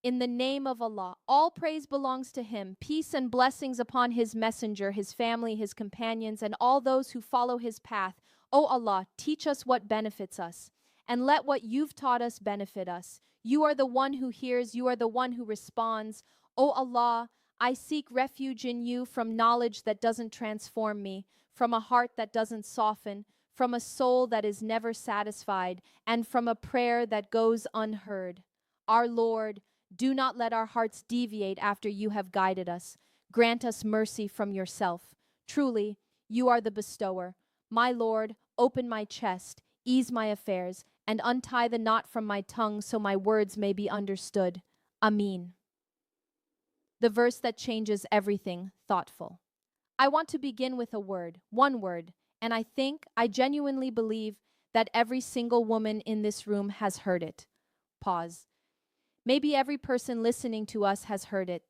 In the name of Allah, all praise belongs to Him. Peace and blessings upon His messenger, His family, His companions, and all those who follow His path. O Allah, teach us what benefits us, and let what You've taught us benefit us. You are the one who hears, You are the one who responds. O Allah, I seek refuge in You from knowledge that doesn't transform me, from a heart that doesn't soften, from a soul that is never satisfied, and from a prayer that goes unheard. Our Lord, do not let our hearts deviate after You have guided us. Grant us mercy from Yourself. Truly, You are the bestower. My Lord, open my chest, ease my affairs, and untie the knot from my tongue so my words may be understood. Ameen. The verse that changes everything, thoughtful. I want to begin with a word, one word, and I genuinely believe that every single woman in this room has heard it. Pause. Maybe every person listening to us has heard it.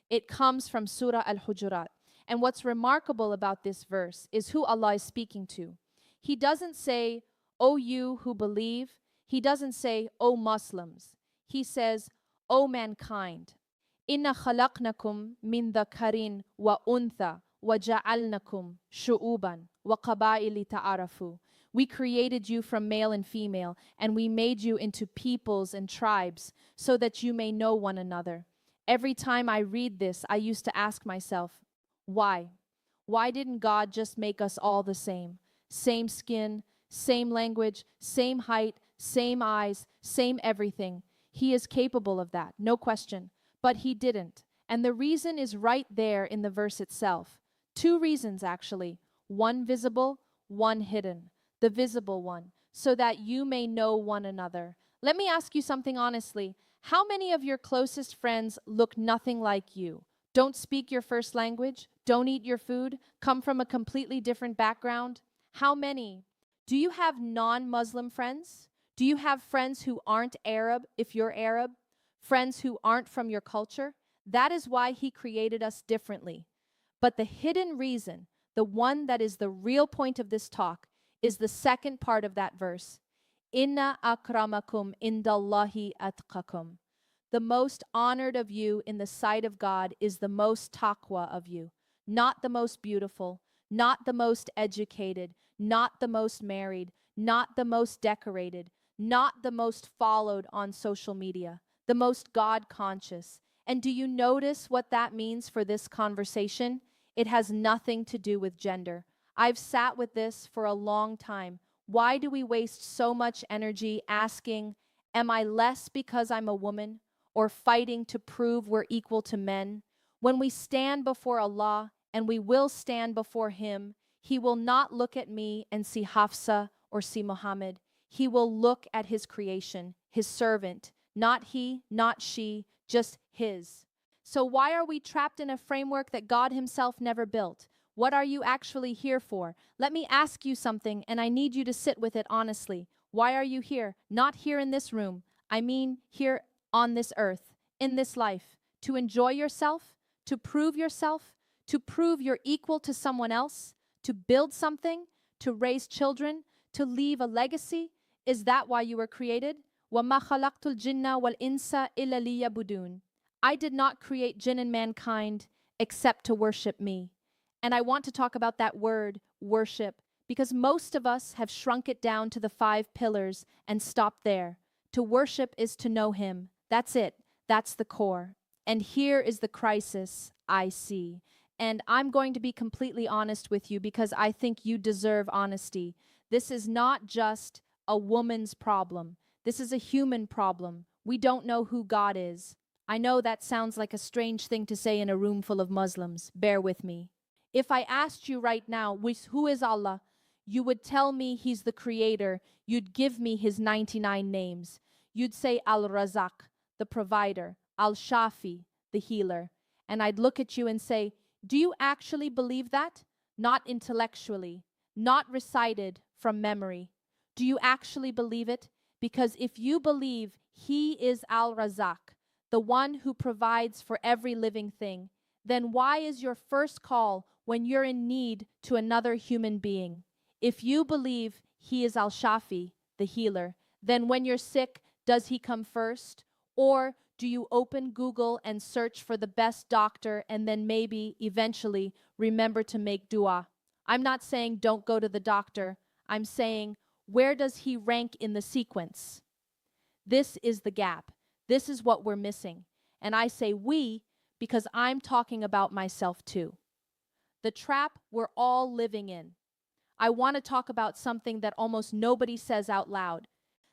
It comes from Surah Al-Hujurat. And what's remarkable about this verse is who Allah is speaking to. He doesn't say, "O you who believe." He doesn't say, "O Muslims." He says, "O mankind. Inna khalaqnakum min dhakarin wa untha wa ja'alnakum shu'uban wa qabaili ta'arafu." We created you from male and female, and we made you into peoples and tribes so that you may know one another. Every time I read this, I used to ask myself, why? Why didn't God just make us all the same? Same skin, same language, same height, same eyes, same everything. He is capable of that, no question. But He didn't. And the reason is right there in the verse itself. Two reasons, actually. One visible, one hidden. The visible one, so that you may know one another. Let me ask you something honestly. How many of your closest friends look nothing like you? Don't speak your first language? Don't eat your food? Come from a completely different background? How many? Do you have non-Muslim friends? Do you have friends who aren't Arab if you're Arab? Friends who aren't from your culture? That is why He created us differently. But the hidden reason, the one that is the real point of this talk, is the second part of that verse. Inna akramakum indallahi atqakum. The most honored of you in the sight of God is the most taqwa of you. Not the most beautiful, not the most educated, not the most married, not the most decorated, not the most followed on social media, the most God conscious. And do you notice what that means for this conversation? It has nothing to do with gender. I've sat with this for a long time. Why do we waste so much energy asking, am I less because I'm a woman? Or fighting to prove we're equal to men? When we stand before Allah, and we will stand before Him, He will not look at me and see Hafsa or see Muhammad. He will look at His creation, His servant, not he, not she, just His. So why are we trapped in a framework that God Himself never built? What are you actually here for? Let me ask you something, and I need you to sit with it honestly. Why are you here? Not here in this room. I mean here on this earth, in this life. To enjoy yourself? To prove yourself? To prove you're equal to someone else? To build something? To raise children? To leave a legacy? Is that why you were created? وَمَا خَلَقْتُ الْجِنَّ وَالْإِنسَ إِلَّا لِيَعْبُدُونِ. I did not create jinn and mankind except to worship me. And I want to talk about that word, worship, because most of us have shrunk it down to the 5 pillars and stopped there. To worship is to know Him. That's it. That's the core. And here is the crisis I see. And I'm going to be completely honest with you because I think you deserve honesty. This is not just a woman's problem. This is a human problem. We don't know who God is. I know that sounds like a strange thing to say in a room full of Muslims. Bear with me. If I asked you right now, who is Allah? You would tell me He's the creator. You'd give me His 99 names. You'd say Al-Razak, the provider, Al-Shafi, the healer. And I'd look at you and say, do you actually believe that? Not intellectually, not recited from memory. Do you actually believe it? Because if you believe He is Al-Razak, the one who provides for every living thing, then why is your first call when you're in need to another human being? If you believe He is Al-Shafi, the healer, then when you're sick, does He come first? Or Do you open Google and search for the best doctor and then maybe, eventually, remember to make dua? I'm not saying don't go to the doctor. I'm saying, where does he rank in the sequence? This is the gap. This is what we're missing. And I say we because I'm talking about myself too. The trap we're all living in. I want to talk about something that almost nobody says out loud.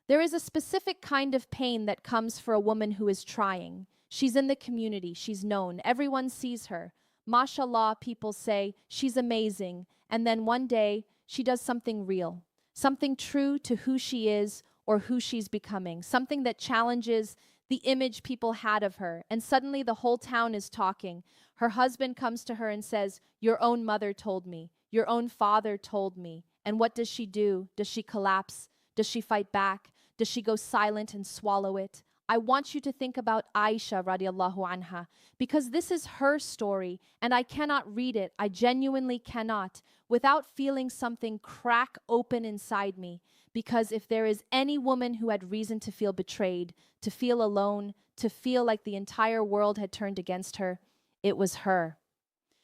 There is a specific kind of pain that comes for a woman who is trying. She's in the community, she's known, everyone sees her. Mashallah, people say, she's amazing. And then one day, she does something real, something true to who she is or who she's becoming, something that challenges the image people had of her. And suddenly the whole town is talking. Her husband comes to her and says, "Your own mother told me. Your own father told me." And what does she do? Does she collapse? Does she fight back? Does she go silent and swallow it? I want you to think about Aisha radiallahu anha, because this is her story and I cannot read it, I genuinely cannot, without feeling something crack open inside me. Because if there is any woman who had reason to feel betrayed, to feel alone, to feel like the entire world had turned against her, it was her.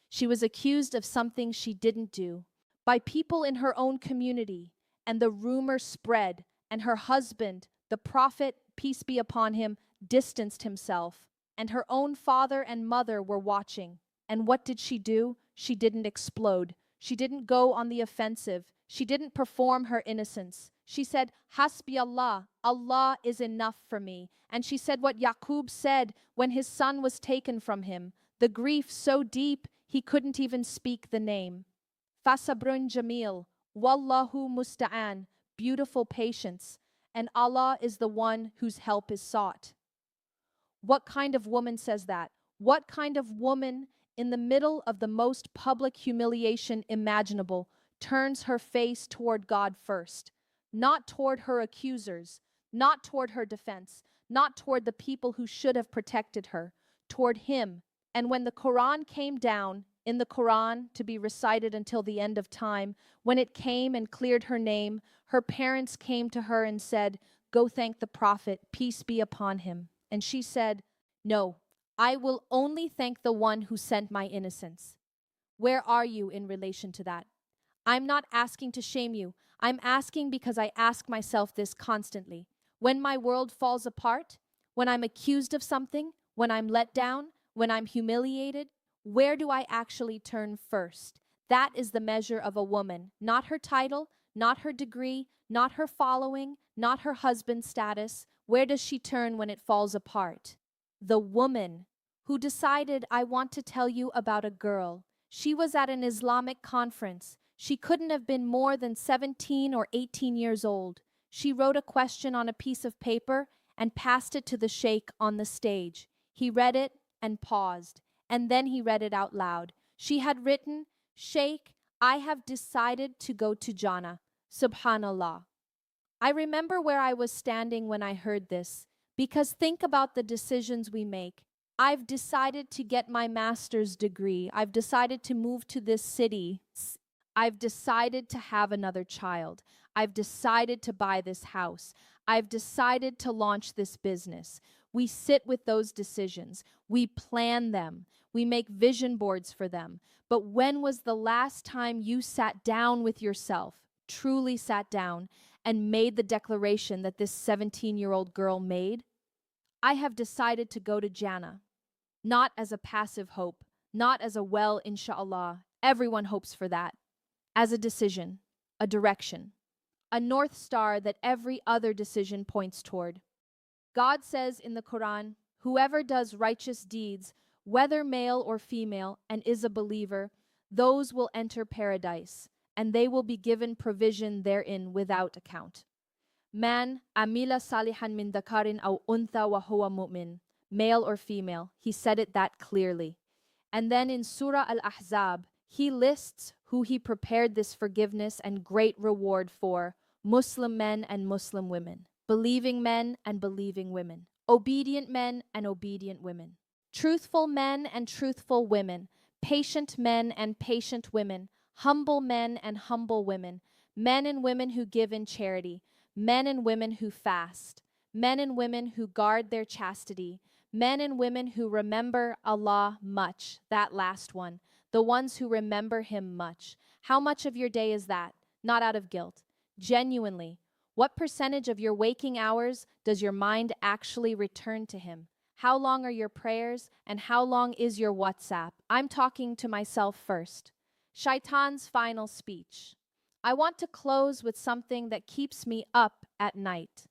She was accused of something she didn't do by people in her own community, and the rumor spread, and her husband, the Prophet, peace be upon him, distanced himself, and her own father and mother were watching. And what did she do? She didn't explode. She didn't go on the offensive. She didn't perform her innocence. She said, "Hasbi Allah, Allah is enough for me." And she said what Yaqub said when his son was taken from him, the grief so deep he couldn't even speak the name. Fasabrun Jamil, Wallahu Musta'an, beautiful patience, and Allah is the one whose help is sought. What kind of woman says that? What kind of woman, in the middle of the most public humiliation imaginable, turns her face toward God first, not toward her accusers, not toward her defense, not toward the people who should have protected her, toward Him? And when the Quran came down, in the Quran to be recited until the end of time, when it came and cleared her name, her parents came to her and said, "Go thank the Prophet, peace be upon him." And she said, "No, I will only thank the one who sent my innocence." Where are you in relation to that? I'm not asking to shame you. I'm asking because I ask myself this constantly. When my world falls apart, when I'm accused of something, when I'm let down, when I'm humiliated, where do I actually turn first? That is the measure of a woman, not her title, not her degree, not her following, not her husband's status. Where does she turn when it falls apart? The woman who decided, I want to tell you about a girl. She was at an Islamic conference. She couldn't have been more than 17 or 18 years old. She wrote a question on a piece of paper and passed it to the sheikh on the stage. He read it and paused, and then he read it out loud. She had written, "Sheikh, I have decided to go to Jannah." Subhanallah. I remember where I was standing when I heard this, because think about the decisions we make. I've decided to get my master's degree. I've decided to move to this city. I've decided to have another child. I've decided to buy this house. I've decided to launch this business. We sit with those decisions. We plan them. We make vision boards for them. But when was the last time you sat down with yourself, truly sat down, and made the declaration that this 17-year-old girl made? I have decided to go to Jannah, not as a passive hope, not as a well, inshallah, everyone hopes for that, as a decision, a direction, a north star that every other decision points toward. God says in the Quran, whoever does righteous deeds, whether male or female, and is a believer, those will enter paradise, and they will be given provision therein without account. Man amila salihan min dakarin aw untha wa huwa mu'min, male or female, he said it that clearly. And then in Surah Al-Ahzab, he lists who he prepared this forgiveness and great reward for: Muslim men and Muslim women, believing men and believing women, obedient men and obedient women, truthful men and truthful women, patient men and patient women, humble men and humble women, men and women who give in charity, men and women who fast, men and women who guard their chastity, Men and women who remember Allah much, that last one, the ones who remember Him much. How much of your day is that? Not out of guilt. Genuinely, what percentage of your waking hours does your mind actually return to Him? How long are your prayers and how long is your WhatsApp? I'm talking to myself first. Shaitan's final speech. I want to close with something that keeps me up at night.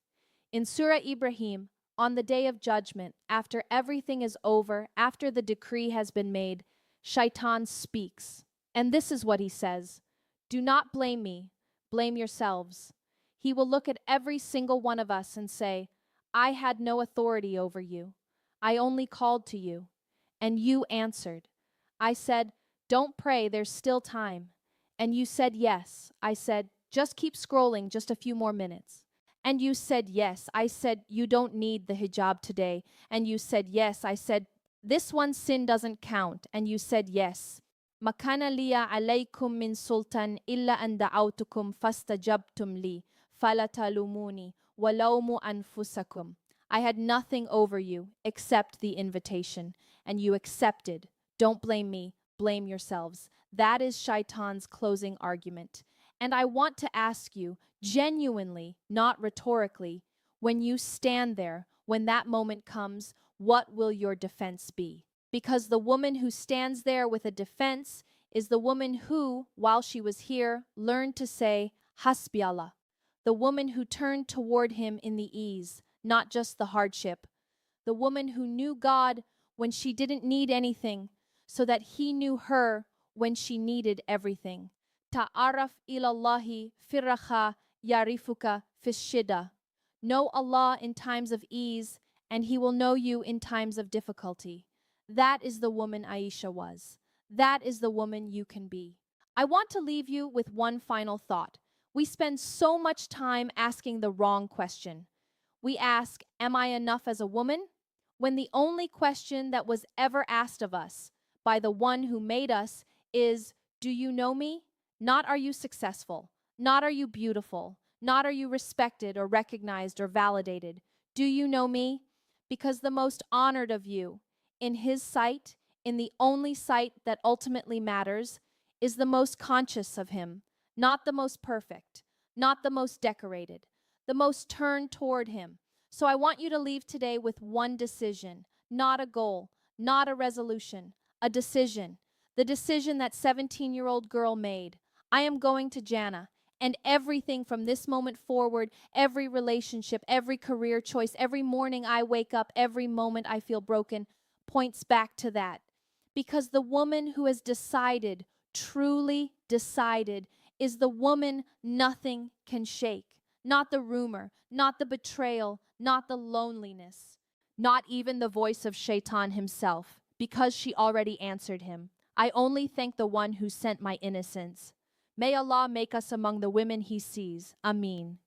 In Surah Ibrahim, on the day of judgment, after everything is over, after the decree has been made, Shaitan speaks. And this is what he says: do not blame me, blame yourselves. He will look at every single one of us and say, I had no authority over you. I only called to you. And you answered. I said, don't pray, there's still time. And you said yes. I said, just keep scrolling just a few more minutes. And you said yes. I said, you don't need the hijab today. And you said yes. I said, this one sin doesn't count. And you said yes. ما كان لي عليكم من سلطان إلا أن دعوتكم فاستجبتم لي فلا تلوموني ولوموا أنفسكم. I had nothing over you except the invitation, and you accepted. Don't blame me, blame yourselves. That is Shaitan's closing argument. And I want to ask you, genuinely, not rhetorically, when you stand there, when that moment comes, what will your defense be? Because the woman who stands there with a defense is the woman who, while she was here, learned to say, Hasbi Allah. The woman who turned toward Him in the ease, not just the hardship. The woman who knew God when she didn't need anything, so that He knew her when she needed everything. Ta'araf ilallahi firraha yarifuka fishida. Know Allah in times of ease, and He will know you in times of difficulty. That is the woman Aisha was. That is the woman you can be. I want to leave you with one final thought. We spend so much time asking the wrong question. We ask, am I enough as a woman? When the only question that was ever asked of us by the one who made us is, do you know me? Not are you successful? Not are you beautiful? Not are you respected or recognized or validated? Do you know me? Because the most honored of you, in His sight, in the only sight that ultimately matters, is the most conscious of Him, not the most perfect, not the most decorated, the most turned toward Him. So I want you to leave today with one decision, not a goal, not a resolution, a decision. The decision that 17-year-old girl made. I am going to Jannah, and everything from this moment forward, every relationship, every career choice, every morning I wake up, every moment I feel broken, points back to that. Because the woman who has decided, truly decided, is the woman nothing can shake. Not the rumor, not the betrayal, not the loneliness, not even the voice of Shaitan himself, because she already answered him. I only thank the one who sent my innocence. May Allah make us among the women He sees. Ameen.